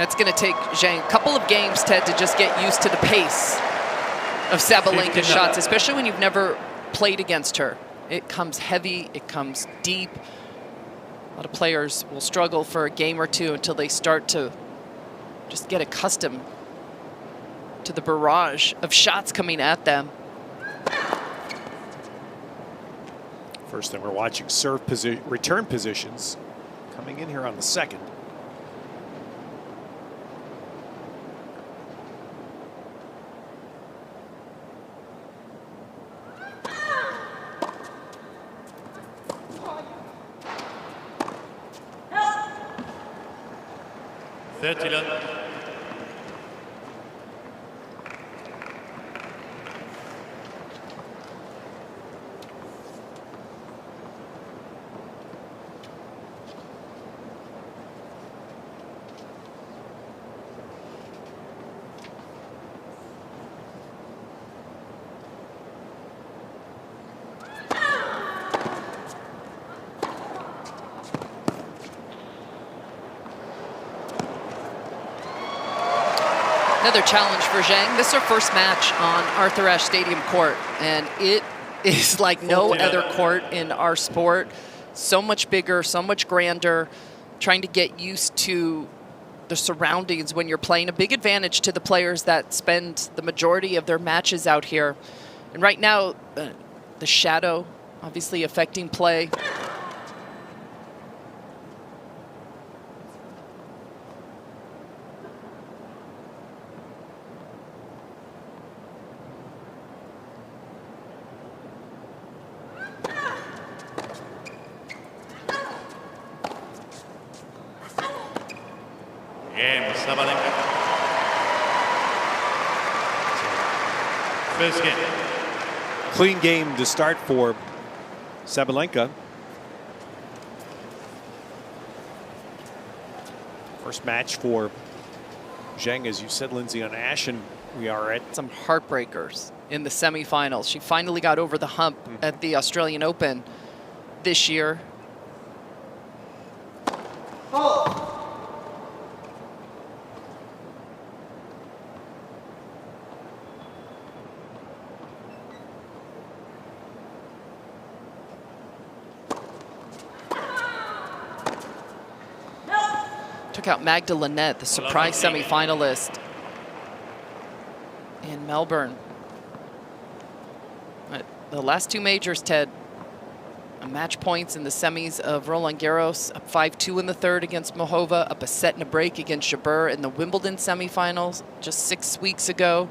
That's going to take Zheng a couple of games, Ted, to just get used to the pace of Sabalenka's shots, especially when you've never played against her. It comes heavy, it comes deep. A lot of players will struggle for a game or two until they start to just get accustomed to the barrage of shots coming at them. First thing we're watching, serve return positions coming in here on the second. Another challenge for Zheng. This is her first match on Arthur Ashe Stadium court, and it is like no other court in our sport. So much bigger, so much grander, trying to get used to the surroundings when you're playing. A big advantage to the players that spend the majority of their matches out here. And right now, the shadow obviously affecting play. First game. Clean game to start for Sabalenka. First match for Zheng, as you said, Lindsay, on Ashe, and we are at some heartbreakers in the semifinals. She finally got over the hump at the Australian Open this year. Took out Magda Linette, the surprise semifinalist in Melbourne. The last two majors, Ted, match points in the semis of Roland Garros, up 5-2 in the third against Mohova, up a set and a break against Jabeur in the Wimbledon semifinals just 6 weeks ago.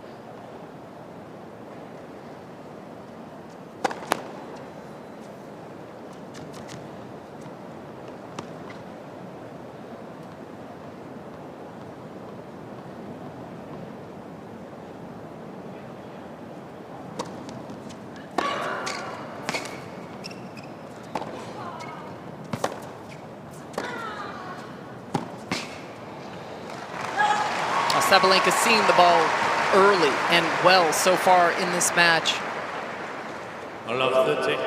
Sabalenka seeing the ball early and well so far in this match. I love 30.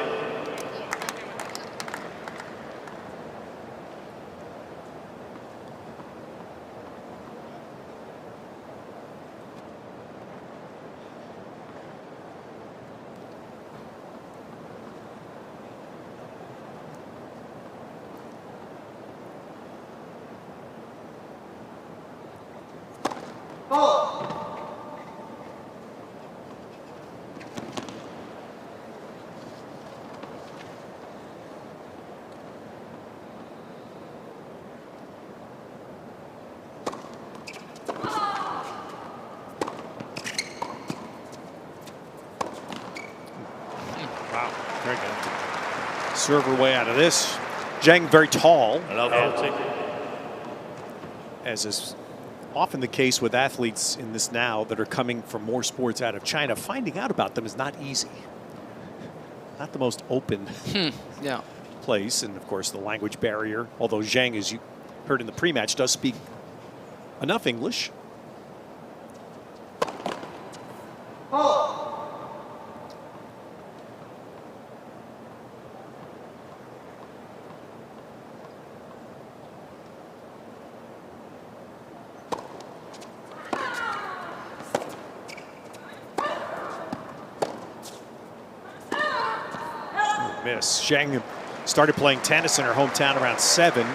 Wow, very good. Serve her way out of this. Zheng very tall. As is often the case with athletes in this now that are coming from more sports out of China, finding out about them is not easy. Not the most open place. And of course the language barrier, although Zheng, as you heard in the pre-match, does speak enough English. miss. Zheng started playing tennis in her hometown around 7,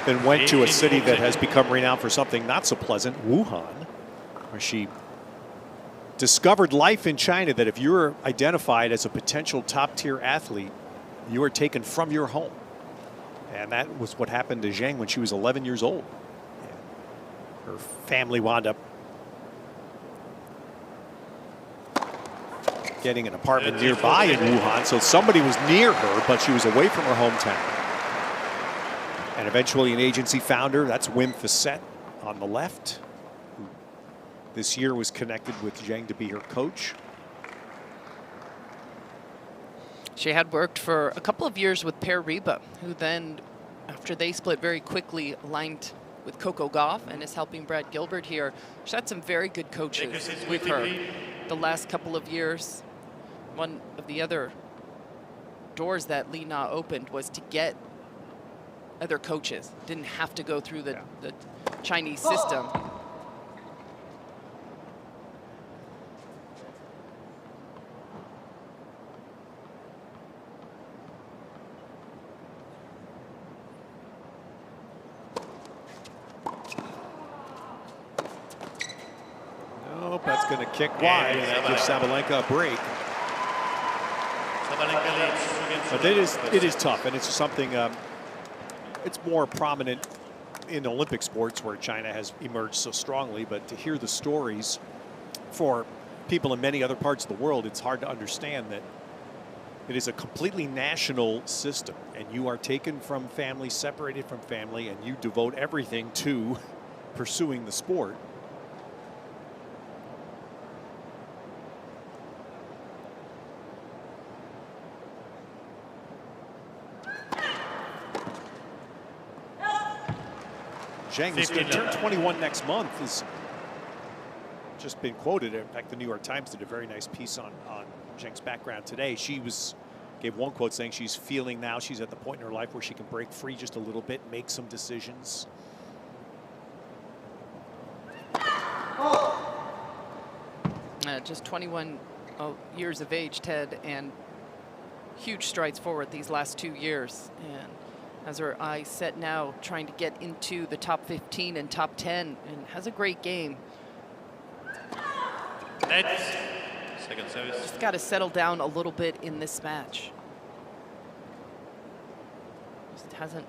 then went to a city that has become renowned for something not so pleasant, Wuhan, where she discovered life in China, that if you're identified as a potential top-tier athlete, you are taken from your home. And that was what happened to Zheng when she was 11 years old. And her family wound up getting an apartment nearby in Wuhan, so somebody was near her, but she was away from her hometown. And eventually an agency found her. That's Wim Facet on the left, who this year was connected with Zheng to be her coach. She had worked for a couple of years with Per Reba, who then, after they split very quickly, aligned with Coco Gauff and is helping Brad Gilbert here. She had some very good coaches with her the last couple of years. One of the other doors that Li Na opened was to get other coaches. Didn't have to go through the Chinese system. Nope, that's going to kick wide. Give Sabalenka a break. But it is tough, and it's something. It's more prominent in Olympic sports where China has emerged so strongly. But to hear the stories for people in many other parts of the world, it's hard to understand that it is a completely national system, and you are taken from family, separated from family, and you devote everything to pursuing the sport. Zheng is going to turn 21 next month. Has just been quoted. In fact, the New York Times did a very nice piece on Zheng's background today. She gave one quote saying she's feeling now she's at the point in her life where she can break free just a little bit, make some decisions. Just 21 years of age, Ted, and huge strides forward these last 2 years. And has her eyes set now, trying to get into the top 15 and top 10, and has a great game. Second service. Just got to settle down a little bit in this match. Just hasn't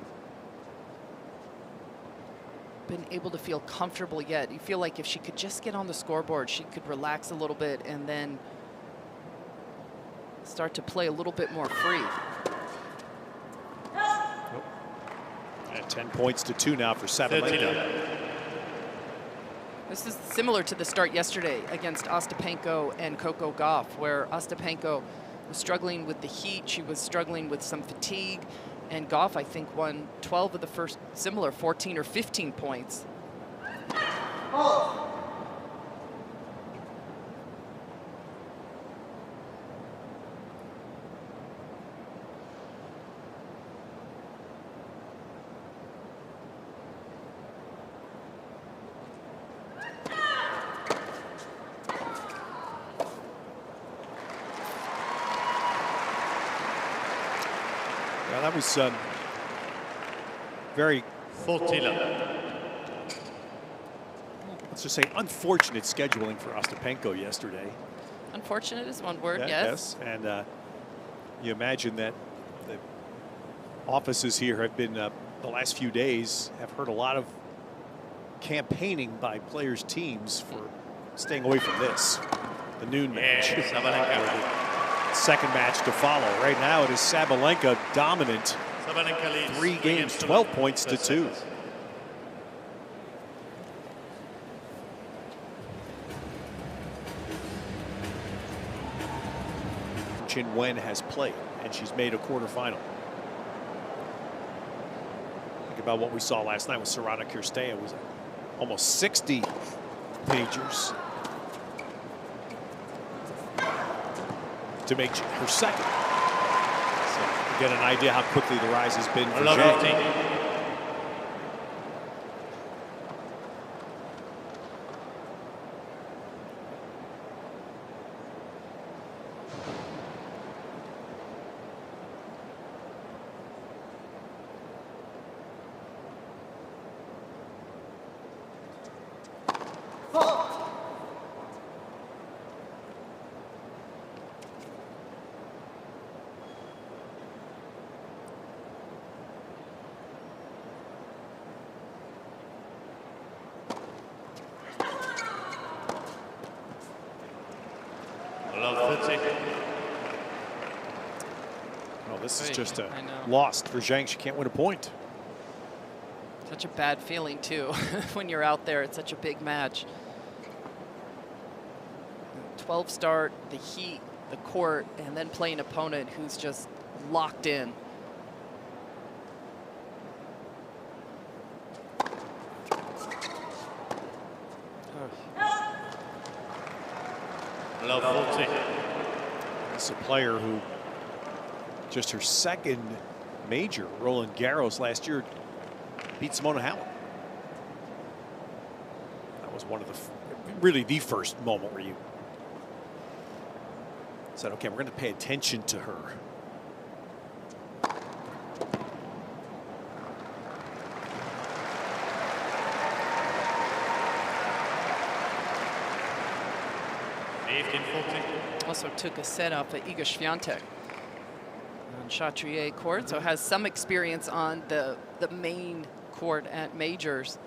been able to feel comfortable yet. You feel like if she could just get on the scoreboard, she could relax a little bit and then start to play a little bit more free. And 10 points to 2 now for Sabalenka. This is similar to the start yesterday against Ostapenko and Coco Gauff, where Ostapenko was struggling with the heat. She was struggling with some fatigue. And Gauff, I think, won 12 of the first similar 14 or 15 points. That was very, 40. let's just say, unfortunate scheduling for Ostapenko yesterday. Unfortunate is one word, Yeah, yes. And you imagine that the offices here have been, the last few days, have heard a lot of campaigning by players' teams for staying away from this, the noon match. Second match to follow. Right now it is Sabalenka dominant. 3 games, 12 points to 2. Qinwen has played, and she's made a quarterfinal. Think about what we saw last night with Sorana Cirstea. It was almost 60 majors to make her second. So you get an idea how quickly the rise has been for Zheng. Love 30. Oh, this is just a I know. lost for Zheng. She can't win a point. Such a bad feeling, too, when you're out there. It's such a big match. 12 start, the heat, the court, and then play an opponent who's just locked in. Love 40. It's a player who just her second major, Roland Garros last year, beat Simona Halep. That was one of the, really the first moment where you said, okay, we're going to pay attention to her. Also took a set off at Iga Swiatek on Chatrier court, so has some experience on the main court at majors.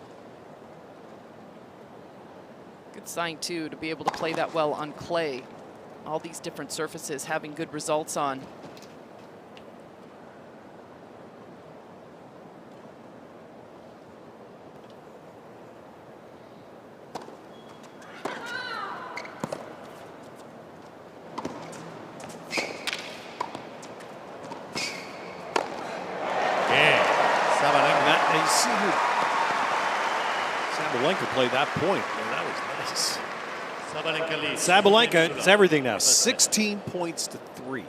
Good sign, too, to be able to play that well on clay. All these different surfaces having good results on. Sabalenka played that point. Man, that was nice. Sabalenka leads. Sabalenka, it's everything now. 16 points to 3.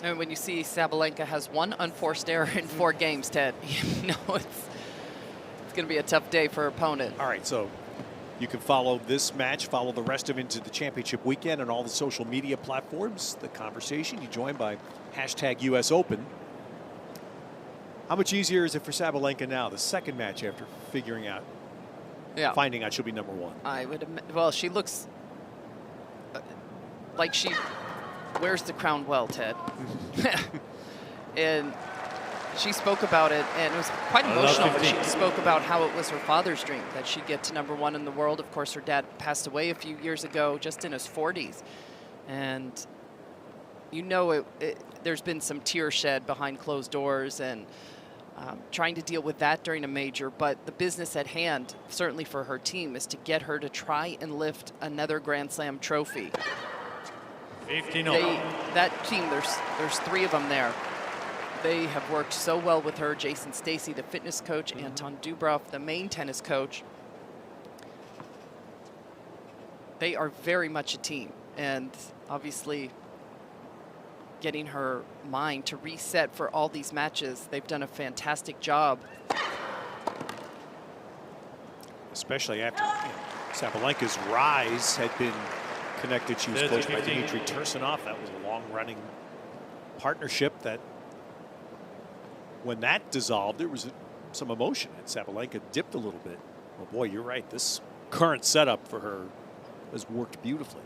And when you see Sabalenka has one unforced error in 4 games, Ted, you know it's going to be a tough day for her opponent. All right, so you can follow this match, follow the rest of it into the championship weekend on all the social media platforms. The conversation, you joined by #US Open. How much easier is it for Sabalenka now, the second match after figuring out, finding out she'll be #1? I would, well, she looks like she wears the crown well, Ted. And she spoke about it, and it was quite emotional when she spoke about how it was her father's dream that she'd get to #1 in the world. Of course, her dad passed away a few years ago, just in his 40s. And you know there's been some tears shed behind closed doors, and trying to deal with that during a major. But the business at hand, certainly for her team, is to get her to try and lift another Grand Slam trophy. 15. That team, there's 3 of them there. They have worked so well with her. Jason Stacy, the fitness coach, Anton Dubrow, the main tennis coach. They are very much a team, and obviously getting her mind to reset for all these matches. They've done a fantastic job. Especially after Sabalenka's rise had been connected. She was coached by Dmitry Tursunov. That was a long-running partnership that, when that dissolved, there was some emotion, and Sabalenka dipped a little bit. Well, boy, you're right. This current setup for her has worked beautifully.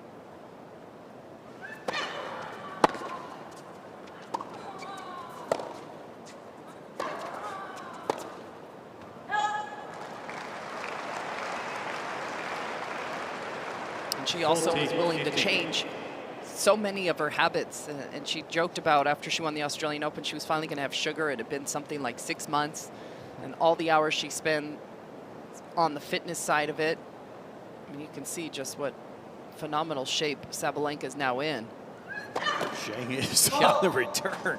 And she also was willing to change so many of her habits. And she joked about after she won the Australian Open, she was finally going to have sugar. It had been something like 6 months. And all the hours she spent on the fitness side of it, I mean, you can see just what phenomenal shape Sabalenka is now in. Zheng is on the return.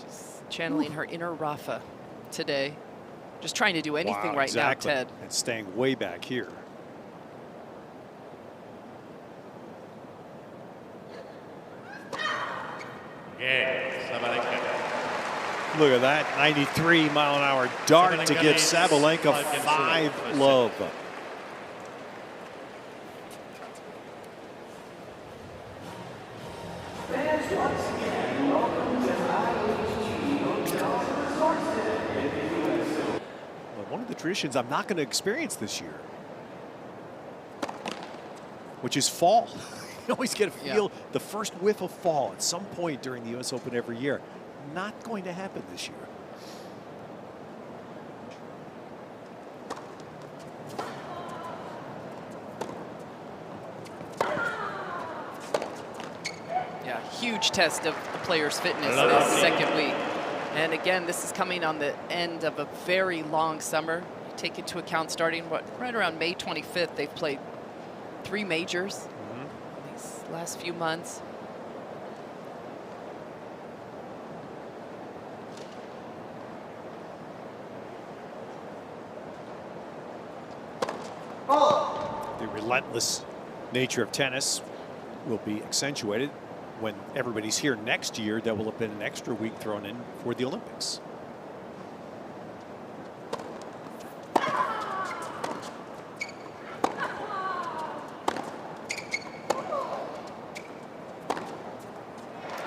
She's channeling her inner Rafa today. Just trying to do anything right now, Ted. And staying way back here. Look at that 93-mile-an-hour dart to give Sabalenka 5 love. Well, one of the traditions I'm not going to experience this year, which is fall. You always get a feel, the first whiff of fall at some point during the US Open every year. Not going to happen this year. huge test of the players' fitness this second week. And again, this is coming on the end of a very long summer. Take into account starting, right around May 25th, they've played 3 majors these last few months. The relentless nature of tennis will be accentuated when everybody's here next year. There will have been an extra week thrown in for the Olympics.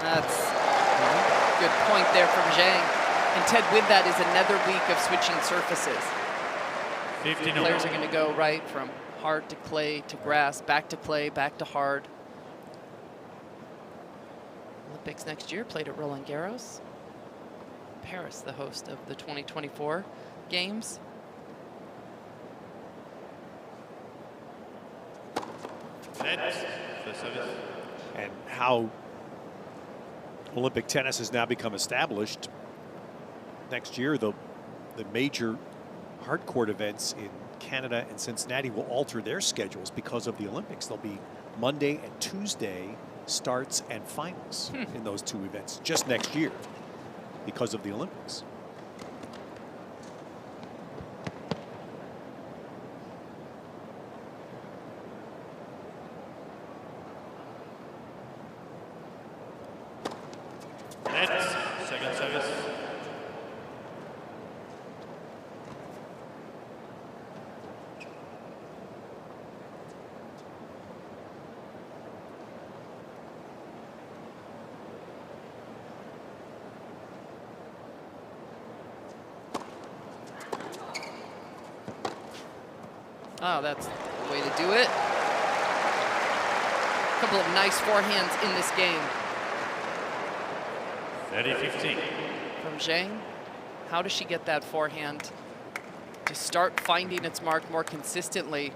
That's a good point there from Zheng. And Ted, with that is another week of switching surfaces. 15. Players are going to go right from hard to clay to grass, back to clay, back to hard. Olympics next year, played at Roland Garros. Paris, the host of the 2024 games. And how Olympic tennis has now become established. Next year, the major hard court events in Canada and Cincinnati will alter their schedules because of the Olympics. There'll be Monday and Tuesday starts and finals in those 2 events just next year because of the Olympics. Second service. Oh, that's the way to do it. A couple of nice forehands in this game. 30-15. From Zheng. How does she get that forehand to start finding its mark more consistently?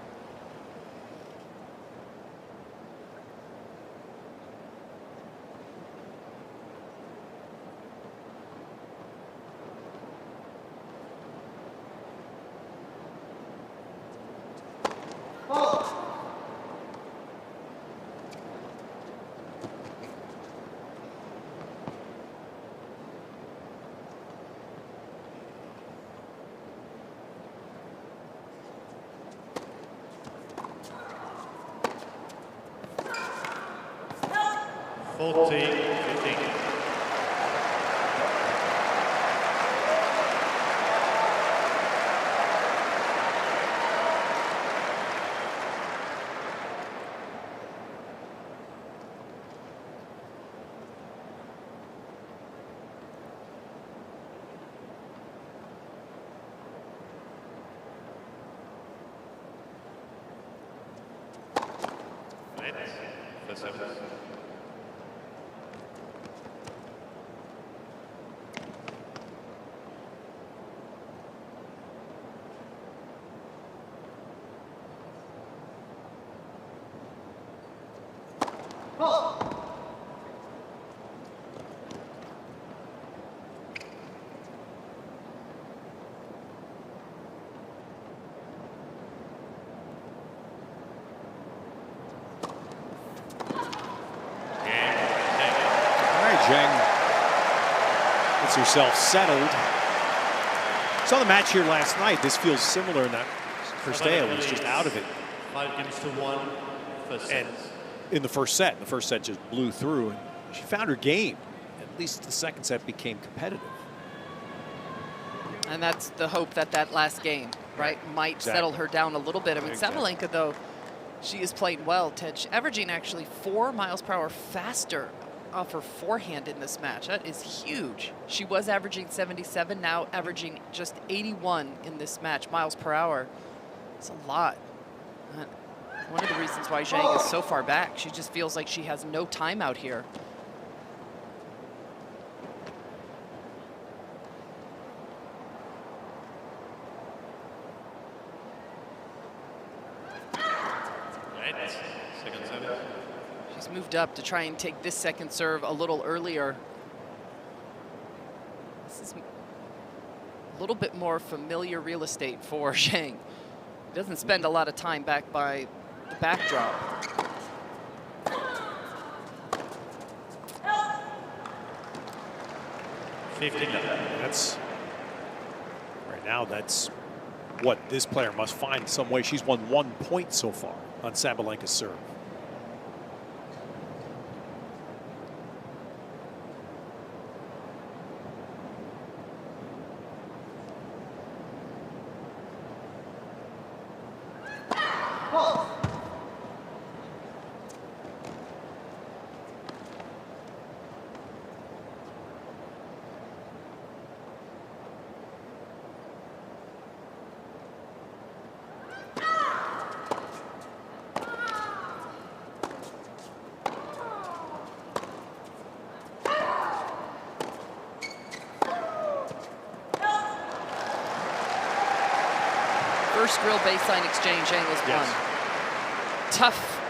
First service. Zheng gets herself settled. Saw the match here last night. This feels similar in that Perstea was just out of it. 5-1. First set. And in the first set just blew through. And she found her game. At least the second set became competitive. And that's the hope that that last game, right, might settle her down a little bit. I mean, Sabalenka, though, she is playing well, Ted. She's averaging actually 4 miles per hour faster off her forehand in this match. That is huge. She was averaging 77, now averaging just 81 in this match, miles per hour. It's a lot. One of the reasons why Zheng is so far back, she just feels like she has no time out here. moved up to try and take this second serve a little earlier. This is a little bit more familiar real estate for Zheng. He doesn't spend a lot of time back by the backdrop. That's right now. That's what this player must find some way. She's won 1 point so far on Sabalenka's serve. First real baseline exchange Zheng has won. Tough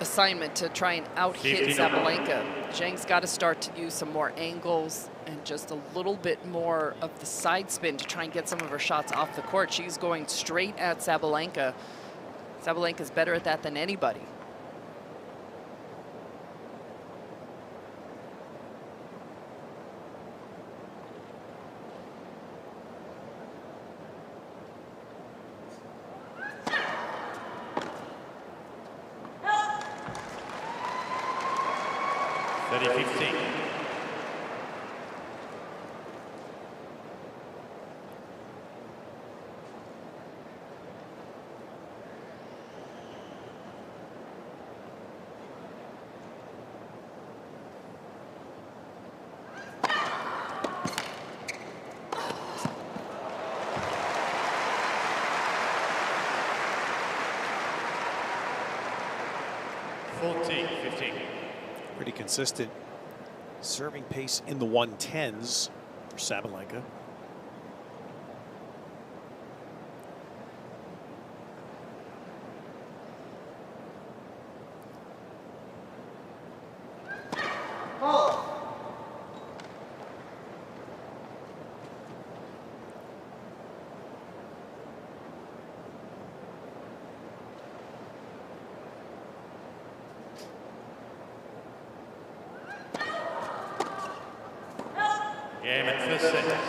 assignment to try and out-hit Sabalenka. Zheng's got to start to use some more angles and just a little bit more of the side spin to try and get some of her shots off the court. She's going straight at Sabalenka. Sabalenka's better at that than anybody. Pretty consistent serving pace in the 110s for Sabalenka.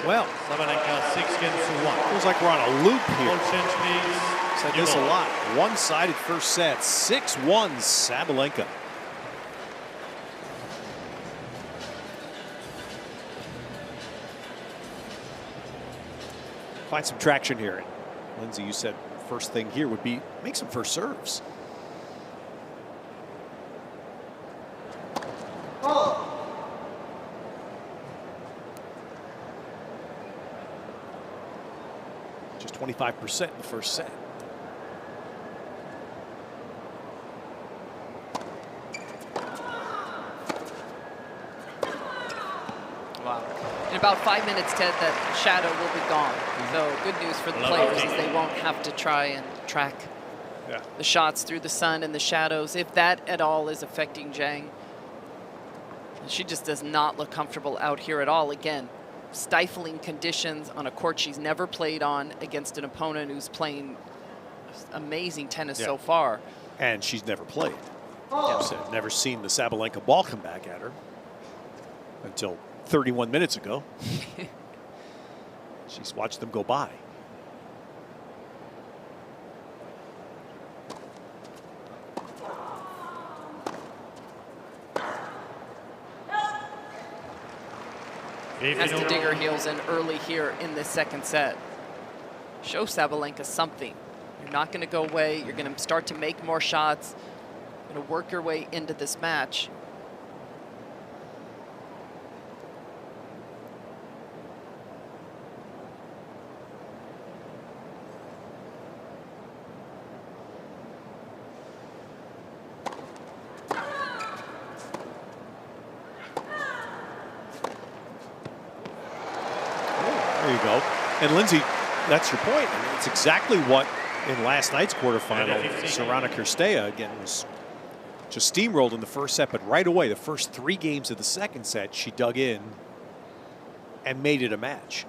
Well, Sabalenka 6-1. feels like we're on a loop here. Ball change, please. Said this a lot. One-sided first set. 6-1 Sabalenka. Find some traction here. Lindsay, you said first thing here would be make some first serves. Just 25% in the first set. Wow. In about 5 minutes, Ted, that shadow will be gone. So good news for the players is they won't have to try and track the shots through the sun and the shadows, if that at all is affecting Zheng. She just does not look comfortable out here at all. Again, stifling conditions on a court she's never played on against an opponent who's playing amazing tennis so far. And she's never played. Never seen the Sabalenka ball come back at her until 31 minutes ago. She's watched them go by. Has to dig her heels in early here in this second set. Show Sabalenka something. You're not going to go away. You're going to start to make more shots. You're going to work your way into this match. There you go. And Lindsay, that's your point. I mean, it's exactly what in last night's quarterfinal, Aryna Sabalenka again was Just steamrolled in the first set, but right away, the first 3 games of the second set, she dug in and made it a match.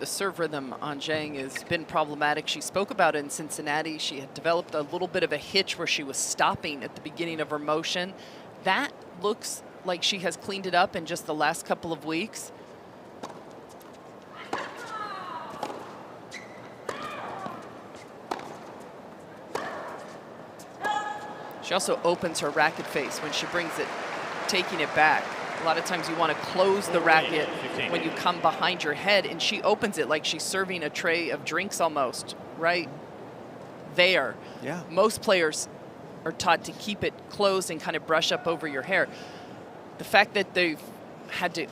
The serve rhythm on Zheng has been problematic. She spoke about it in Cincinnati. She had developed a little bit of a hitch where she was stopping at the beginning of her motion. That looks like she has cleaned it up in just the last couple of weeks. She also opens her racket face when she brings it, taking it back. A lot of times you want to close the racket when you come behind your head, and she opens it like she's serving a tray of drinks almost, right there. Yeah. Most players are taught to keep it closed and kind of brush up over your hair. The fact that they've had to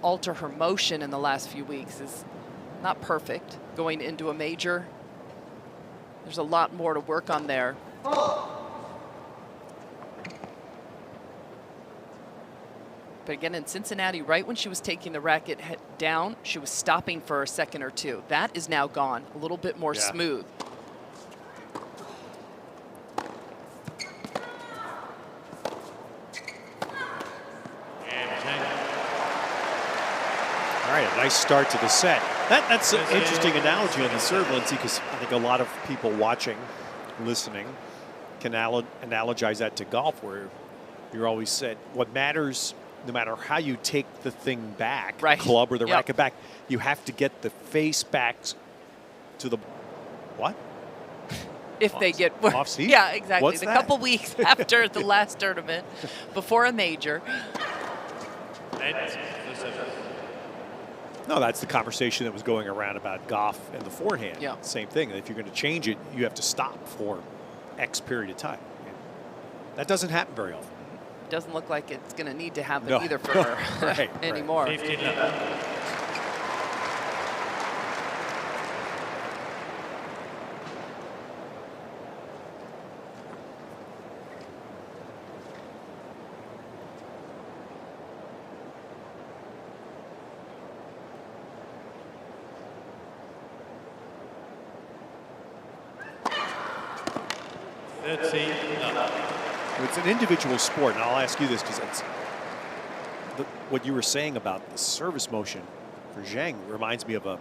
alter her motion in the last few weeks is not perfect going into a major. There's a lot more to work on there. But again, in Cincinnati, right when she was taking the racket down, she was stopping for a second or two. That is now gone, a little bit more smooth. All right, a nice start to the set. That's an interesting analogy on the serve, Lindsay, because I think a lot of people watching, listening, can analogize that to golf, where you're always said what matters, no matter how you take the thing back, right, the club or the racket back, you have to get the face back to the what? If they get off season. Yeah, exactly. What's the that? couple weeks after the last tournament, before a major. No, that's the conversation that was going around about Goff and the forehand. Yeah. Same thing. If you're going to change it, you have to stop for X period of time. That doesn't happen very often. Doesn't look like it's going to need to happen No. either for her Right, anymore. 15 It's an individual sport, and I'll ask you this because it's what you were saying about the service motion for Zheng reminds me of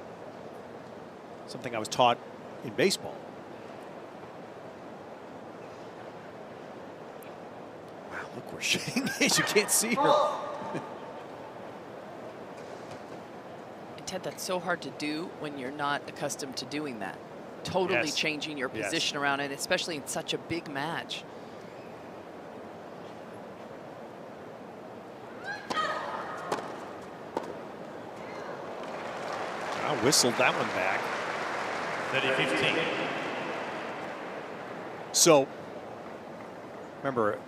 something I was taught in baseball. Wow, look where Zheng is. You can't see her. And Ted, that's so hard to do when you're not accustomed to doing that. Totally changing your position around it, especially in such a big match. I whistled that one back. 30-15. So, remember,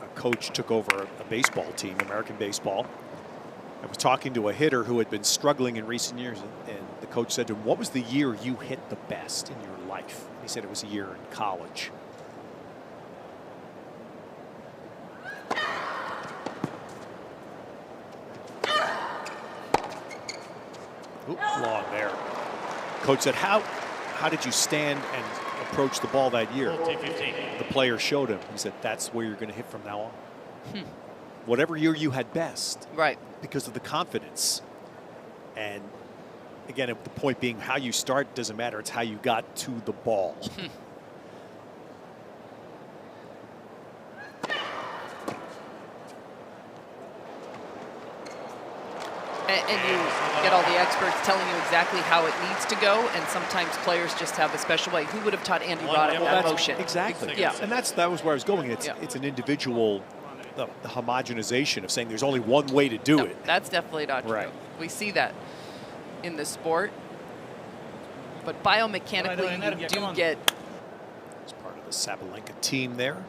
a coach took over a baseball team, American baseball. I was talking to a hitter who had been struggling in recent years, and the coach said to him, "What was the year you hit the best in your life?" He said it was a year in college. Oop, long there. Coach said, how did you stand and approach the ball that year? 40-15. The player showed him. He said, that's where you're going to hit from now on. Whatever year you had best. Right. Because of the confidence. And again, the point being how you start doesn't matter. It's how you got to the ball. And you get all the experts telling you exactly how it needs to go, and sometimes players just have a special way. Who would have taught Andy Roddick that motion? Exactly. Yeah. And that was where I was going. It's an individual, the homogenization of saying there's only one way to do it. That's definitely not true. Right. We see that in the sport. But biomechanically, you do get... As part of the Sabalenka team there.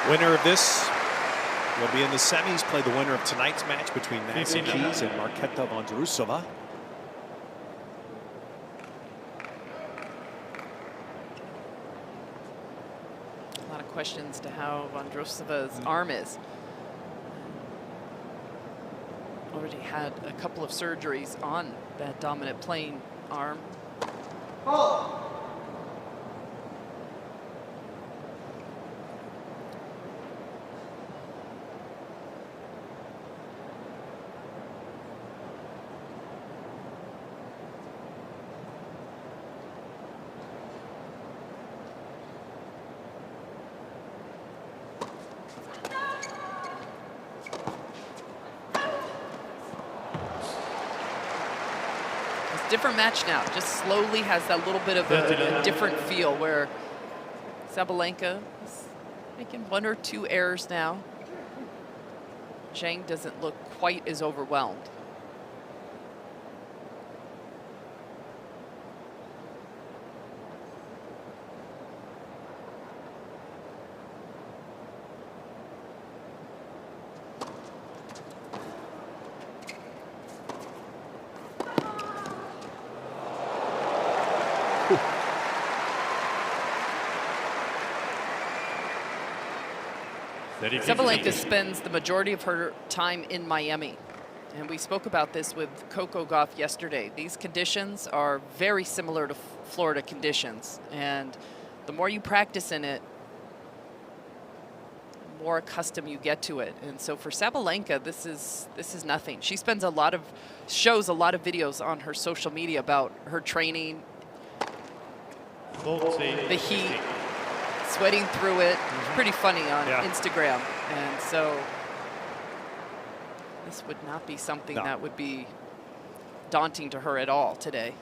Winner of this will be in the semis, play the winner of tonight's match between Nancy Keys and Marketa Vondrousova. A lot of questions to how Vondrousova's arm is. Already had a couple of surgeries on that dominant playing arm. Different match now, just slowly has that little bit of a different feel where Sabalenka is making 1 or 2 errors now. Zheng doesn't look quite as overwhelmed. Sabalenka spends the majority of her time in Miami. And we spoke about this with Coco Gauff yesterday. These conditions are very similar to Florida conditions. And the more you practice in it, the more accustomed you get to it. And so for Sabalenka, this is nothing. She spends shows a lot of videos on her social media about her training, the heat, sweating through it. It's pretty funny on Instagram. And so this would not be something that would be daunting to her at all today.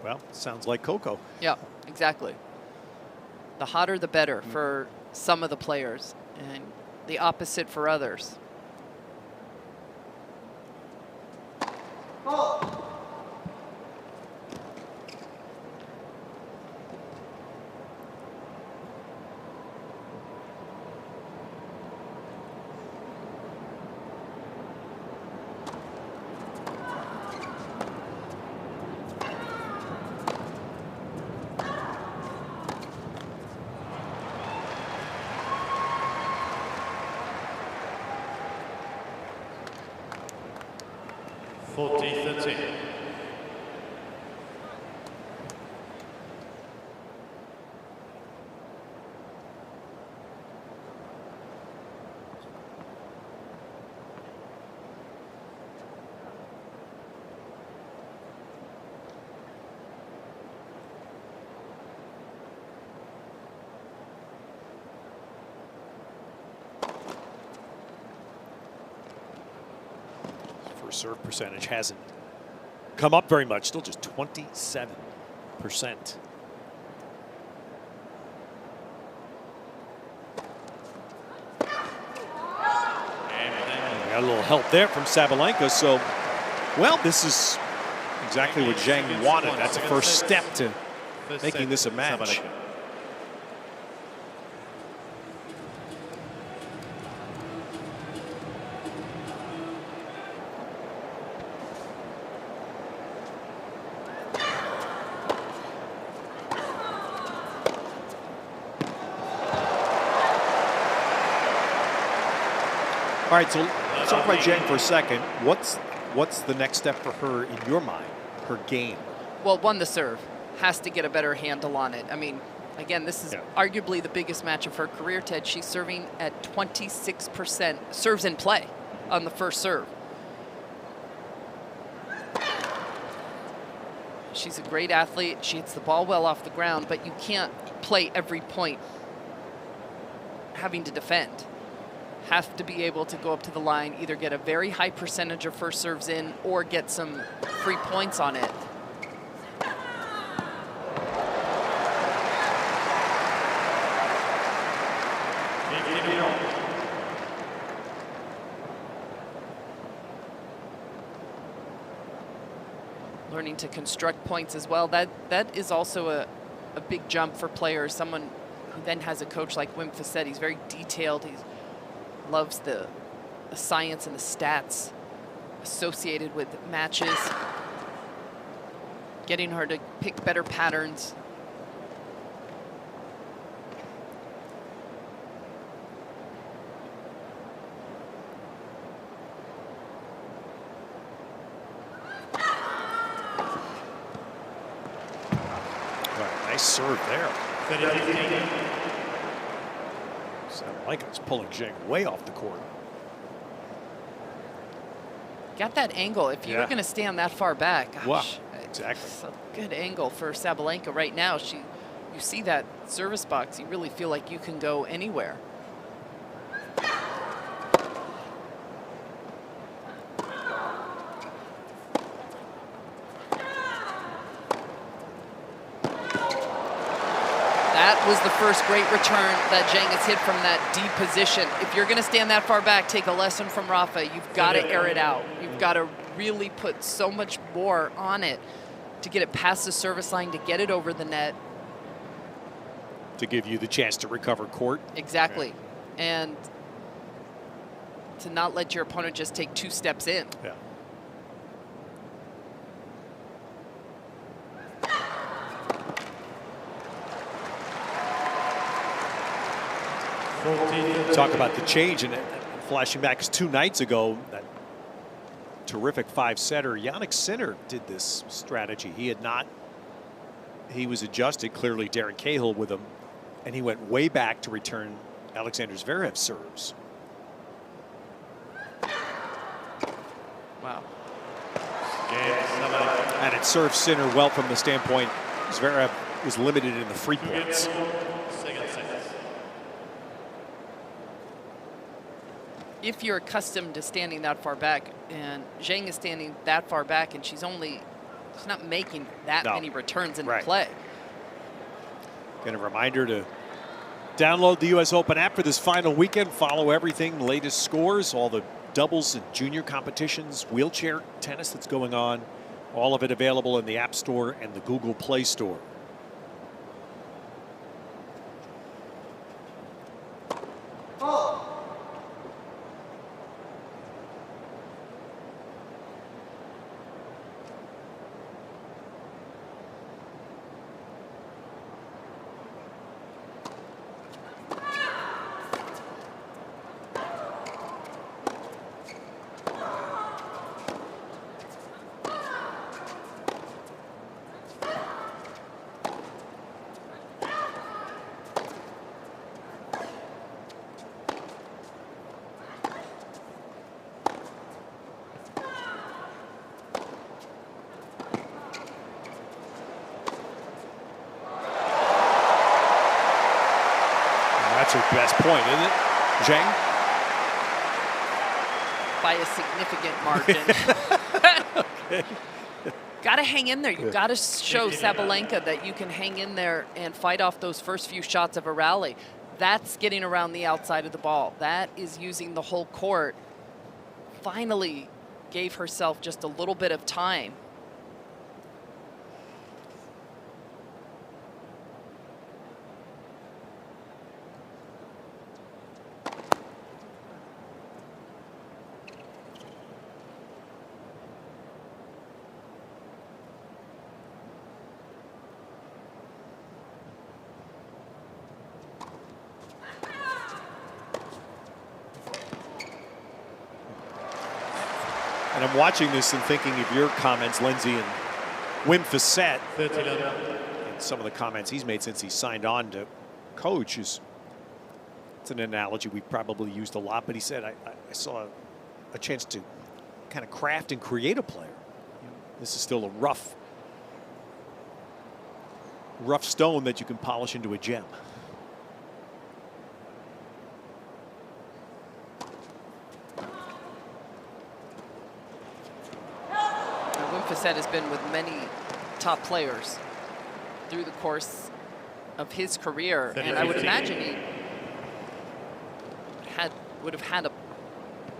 Well, sounds like Coco. Yeah, exactly. The hotter, the better for some of the players, and the opposite for others. First serve percentage hasn't come up very much, still just 27%. Got a little help there from Sabalenka, so, well, this is exactly what Zheng wanted. That's a first step to making this a match. All right, so let's talk about Zheng for a second. What's the next step for her in your mind, her game? Well, the serve. Has to get a better handle on it. I mean, again, this is arguably the biggest match of her career, Ted. She's serving at 26% serves in play on the first serve. She's a great athlete. She hits the ball well off the ground, but you can't play every point having to defend. Have to be able to go up to the line, either get a very high percentage of first serves in or get some free points on it. Learning to construct points as well. That is also a big jump for players. Someone who then has a coach like Wim Fissette. He's very detailed. He loves the science and the stats associated with matches, getting her to pick better patterns. Nice serve there. Sabalenka's pulling Zheng way off the court. Got that angle. If you were going to stand that far back, gosh, wow, exactly. It's a good angle for Sabalenka right now. You see that service box, you really feel like you can go anywhere. That was the first great return that Zheng has hit from that deep position. If you're going to stand that far back, take a lesson from Rafa. You've got to air it out. You've got to really put so much more on it to get it past the service line, to get it over the net. To give you the chance to recover court. Exactly. Yeah. And to not let your opponent just take 2 steps in. Yeah. Talk about the change, and flashing back 2 nights ago, that terrific 5-setter, Jannik Sinner did this strategy. He was adjusted, clearly Darren Cahill with him, and he went way back to return Alexander Zverev's serves. Wow. And it served Sinner well from the standpoint Zverev was limited in the free points. If you're accustomed to standing that far back, and Zheng is standing that far back, and she's not making that many returns in the play. Again, a reminder to download the US Open app for this final weekend. Follow everything, latest scores, all the doubles and junior competitions, wheelchair tennis that's going on. All of it available in the App Store and the Google Play Store. That's her best point, isn't it, Zheng? By a significant margin. Okay. Got to hang in there. You've got to show Sabalenka that you can hang in there and fight off those first few shots of a rally. That's getting around the outside of the ball. That is using the whole court. Finally gave herself just a little bit of time. And I'm watching this and thinking of your comments, Lindsay, and Wim Fissette. And some of the comments he's made since he signed on to coach it's an analogy we've probably used a lot, but he said, I saw a chance to kind of craft and create a player. You know, this is still a rough stone that you can polish into a gem. Fissette has been with many top players through the course of his career, and I would imagine he would have had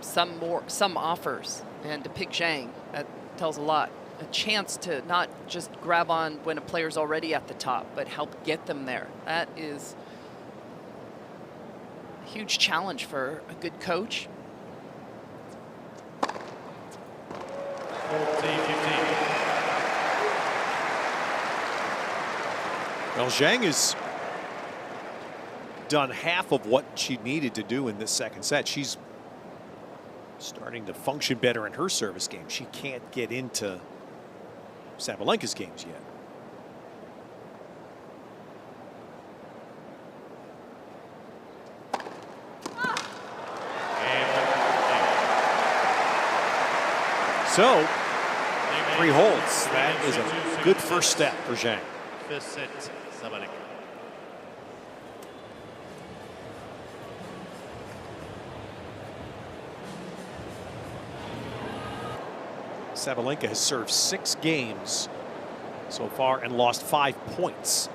some offers, and to pick Zheng, that tells a lot. A chance to not just grab on when a player's already at the top, but help get them there. That is Huge challenge for a good coach. 14-15. Well, Zheng has done half of what she needed to do in this second set. She's starting to function better in her service game. She can't get into Sabalenka's games yet. So, 3 holds. That is a good first step for Zheng. First set, Sabalenka. Sabalenka has served 6 games so far and lost 5 points.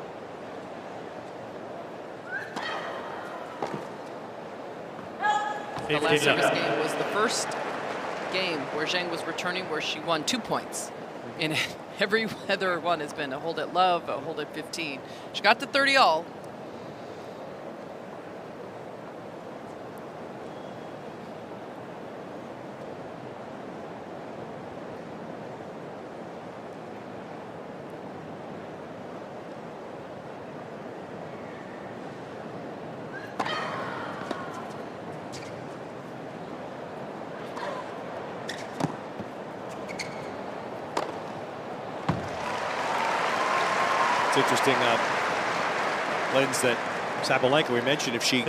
The last service game was the first game where Zheng was returning where she won 2 points. And every other one has been a hold at love, a hold at 15. She got to 30 all. It's interesting, Lens, that Sabalenka, we mentioned if she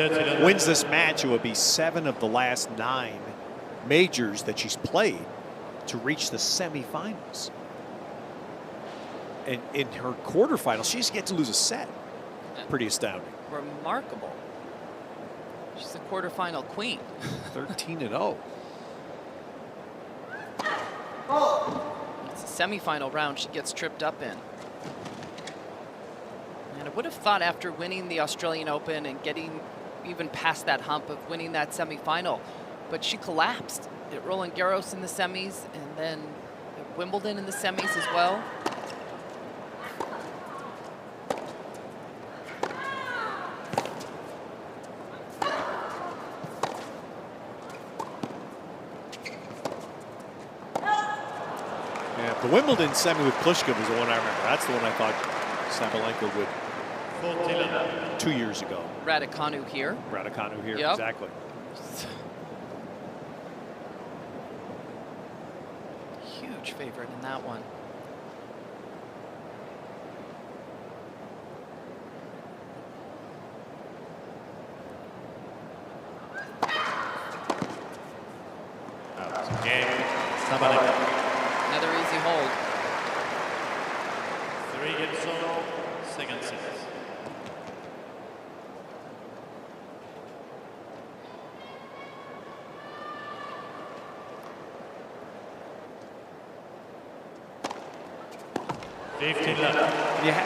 wins this match, it would be 7 of the last 9 majors that she's played to reach the semifinals. And in her quarterfinals, she just gets to lose a set. Pretty astounding. Remarkable. She's the quarterfinal queen. 13-0. It's a semifinal round she gets tripped up in. And I would have thought after winning the Australian Open and getting even past that hump of winning that semifinal, but she collapsed at Roland Garros in the semis and then at Wimbledon in the semis as well. Yeah, the Wimbledon semi with Pliskova was the one I remember. That's the one I thought Sabalenka would 2 years ago. Raducanu here. Raducanu here, Yep. exactly. Huge favorite in that one. Game, Sabalenka. Another easy hold. 3 games all, second set. Yeah.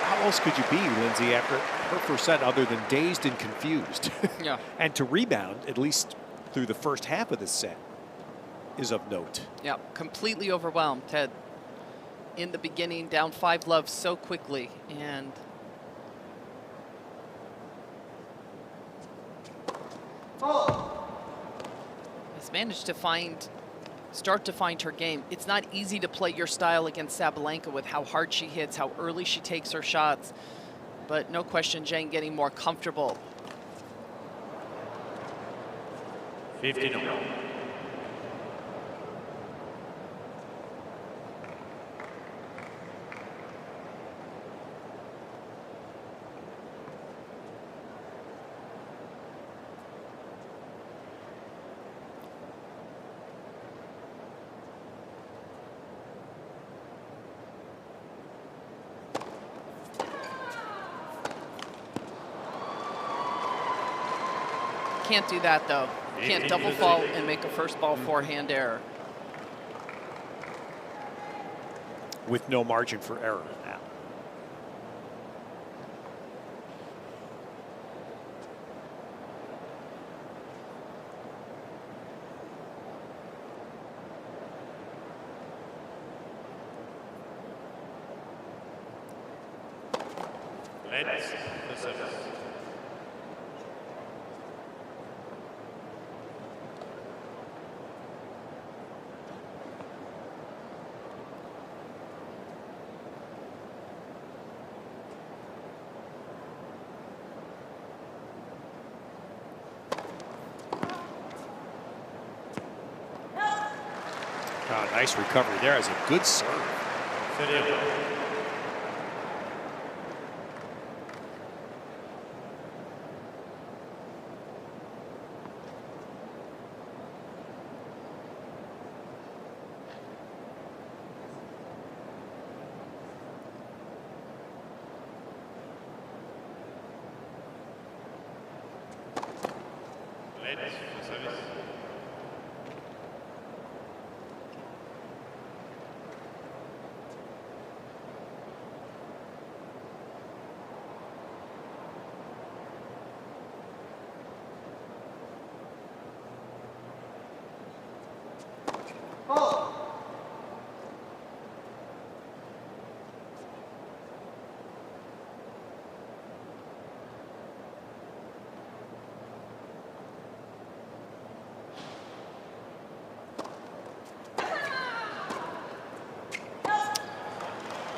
How else could you be, Lindsay, after her first set other than dazed and confused? Yeah. And to rebound, at least through the first half of this set, is of note. Yeah, completely overwhelmed. Ted, in the beginning, down 5-love so quickly, and has managed to start to find her game. It's not easy to play your style against Sabalenka with how hard she hits, how early she takes her shots, but no question, Zheng getting more comfortable. 15. Can't do that though. Can't double fault and make a first ball forehand error. With no margin for error now. Let's the service. Nice recovery there as a good serve. 30.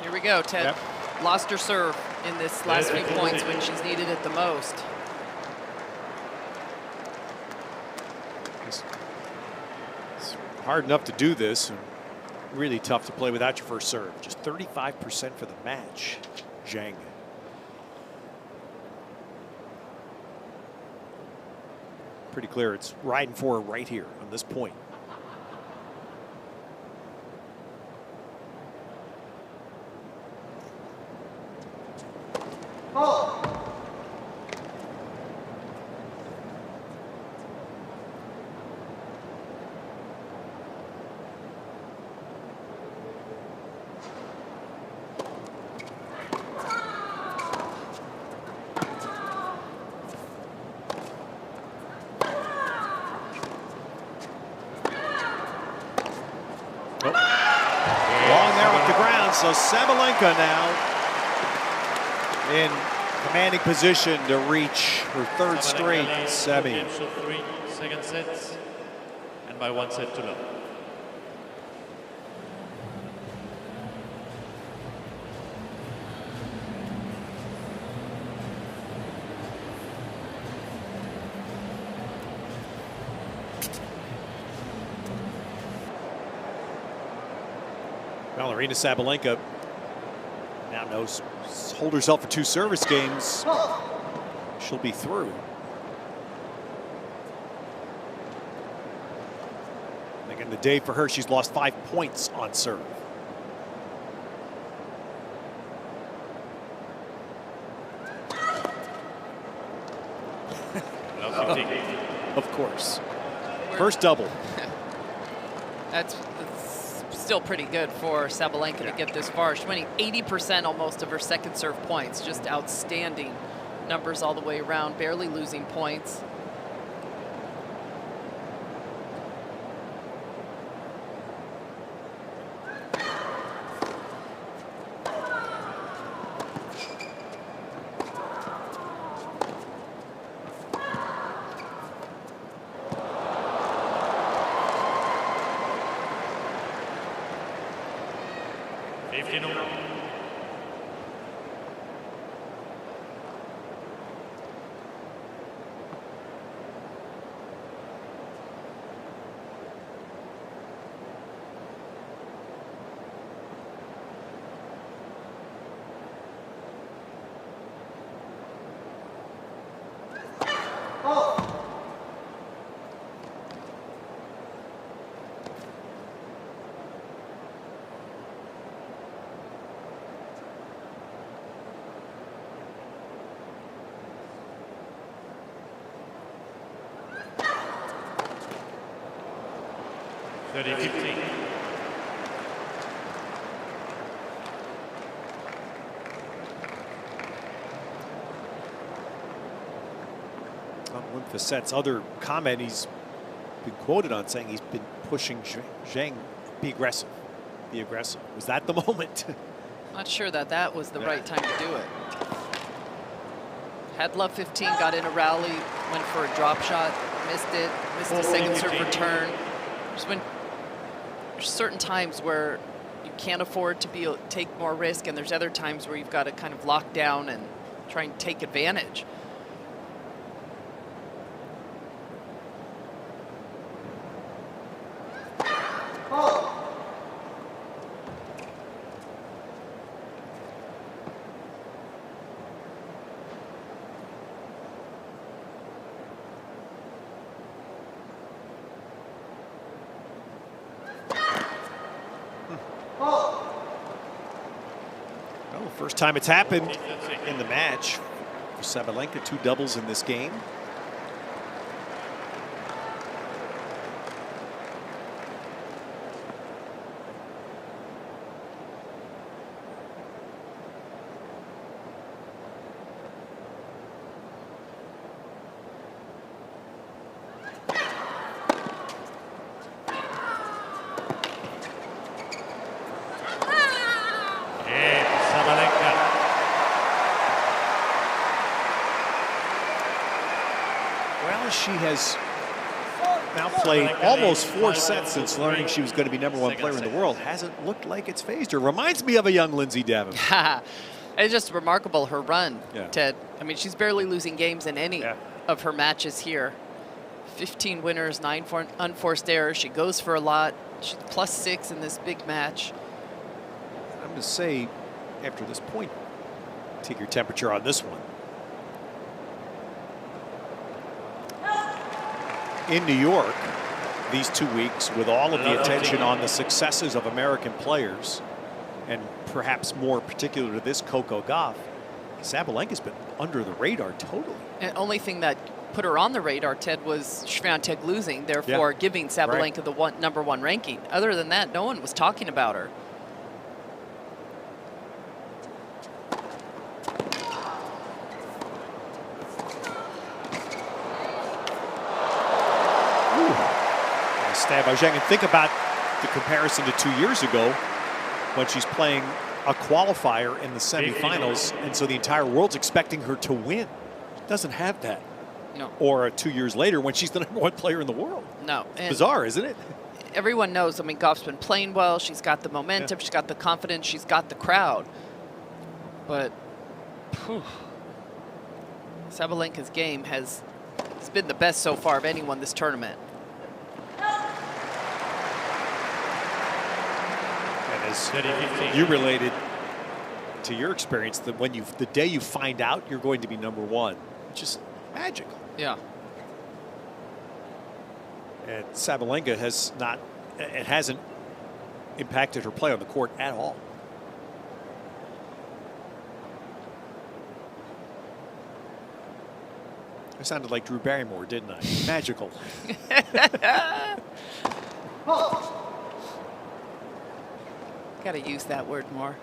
Here we go, Ted. Yep. Lost her serve in this last few points when she's needed it the most. It's hard enough to do this, and really tough to play without your first serve. Just 35% for the match, Zheng. Pretty clear it's riding for her right here on this point. So Sabalenka now in commanding position to reach her third straight semi. Second set, and by 1 set to love. Well, Aryna Sabalenka now knows hold herself for 2 service games. She'll be through. And again, the day for her, she's lost 5 points on serve. Of course. First double. That's still pretty good for Sabalenka to get this far. She's winning 80% almost of her second serve points. Just outstanding numbers all the way around, barely losing points. One Facet's other comment, he's been quoted on saying he's been pushing Zheng, be aggressive, be aggressive. Was that the moment? Not sure that that was the right time to do it. Had love 15, got in a rally, went for a drop shot, missed it, missed the second serve return. Just when there's certain times where you can't afford to take more risk, and there's other times where you've got to kind of lock down and try and take advantage. First time it's happened in the match for Sabalenka, 2 doubles in this game. She has now played almost 4 sets since learning she was going to be #1 player in the world. Hasn't looked like it's phased her. Reminds me of a young Lindsay Davenport. It's just remarkable, her run, yeah. Ted. I mean, she's barely losing games in any of her matches here. 15 winners, 9 unforced errors. She goes for a lot. She's +6 in this big match. I'm going to say, after this point, take your temperature on this one. In New York, these 2 weeks, with all of the attention on the successes of American players, and perhaps more particular to this Coco Gauff, Sabalenka's been under the radar totally. And only thing that put her on the radar, Ted, was Swiatek losing, therefore giving Sabalenka the #1 ranking. Other than that, no one was talking about her. Stab by Zheng, and think about the comparison to 2 years ago when she's playing a qualifier in the semifinals, and so the entire world's expecting her to win. Doesn't have that. No. Or 2 years later when she's the #1 player in the world. No. It's bizarre, isn't it? Everyone knows, I mean, Gauff's been playing well. She's got the momentum. She's got the confidence. She's got the crowd. But Sabalenka's game has been the best so far of anyone this tournament. As you related to your experience, that when the day you find out you're going to be #1, it's just magical. Yeah. And Sabalenka it hasn't impacted her play on the court at all. I sounded like Drew Barrymore, didn't I? Magical. Got to use that word more.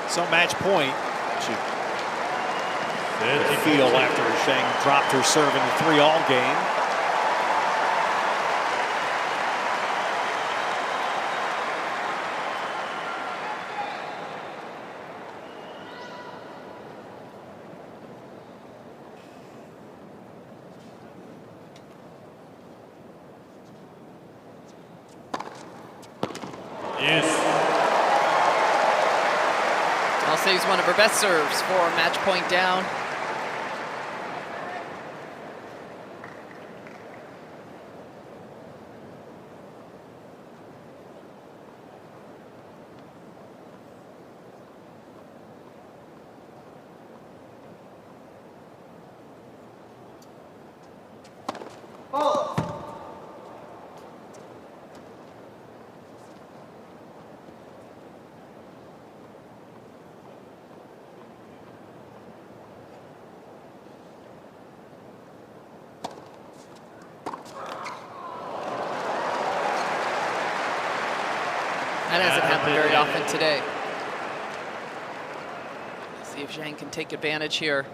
So match point. She feel after Zheng dropped her serve in the 3-all game. Saves one of her best serves for match point down. That hasn't happened very often today. Let's see if Zheng can take advantage here.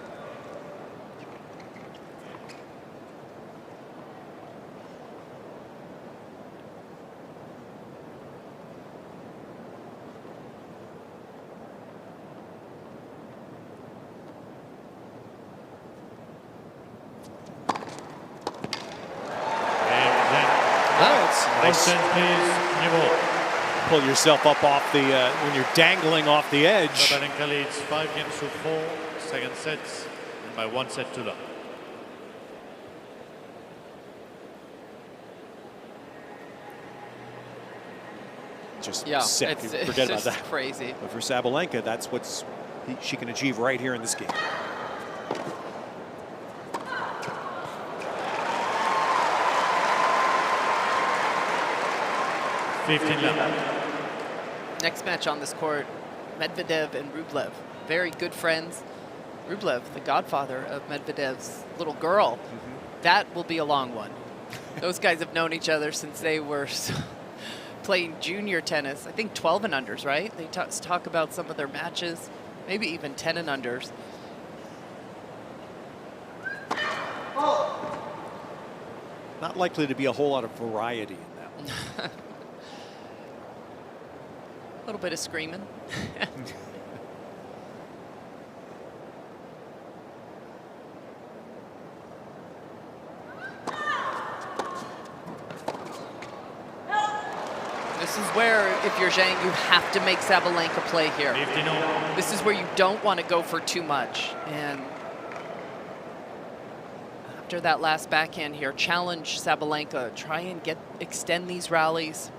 nice. Please, niveau. Pull yourself up off the, when you're dangling off the edge. Sabalenka leads 5 games to 4, second sets, and by 1 set to love. Just Yeah, sick. Forget about that. Crazy. But for Sabalenka, that's what she can achieve right here in this game. Next match on this court, Medvedev and Rublev. Very good friends. Rublev, the godfather of Medvedev's little girl. That will be a long one. Those guys have known each other since they were playing junior tennis. I think 12 and unders, right? They talk about some of their matches, maybe even 10 and unders. Not likely to be a whole lot of variety in that one. A little bit of screaming. This is where, if you're Zheng, you have to make Sabalenka play here. This is where you don't want to go for too much. And after that last backhand here, challenge Sabalenka. Try and extend these rallies.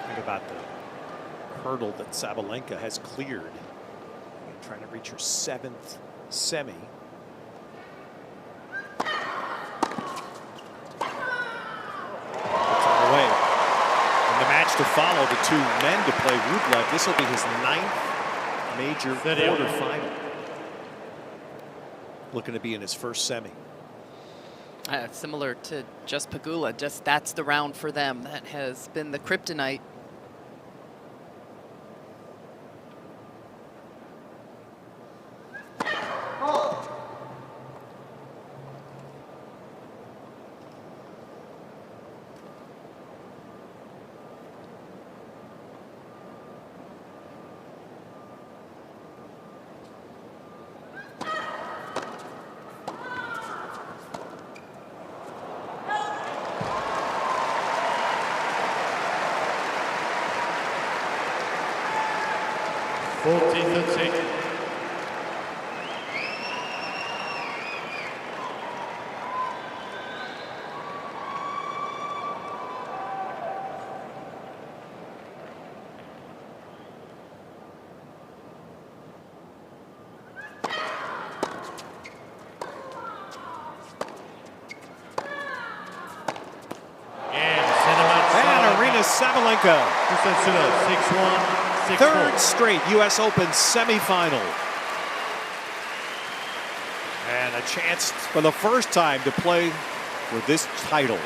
Think about the hurdle that Sabalenka has cleared. Trying to reach her 7th semi. Away. And the match to follow, the two men to play Rublev. This will be his 9th major quarterfinal. Looking to be in his first semi. Similar to just Pegula, just that's the round for them. That has been the kryptonite. Aryna Sabalenka, 6-1, 6-4. third straight U.S. Open semifinal. And a chance for the first time to play for this title.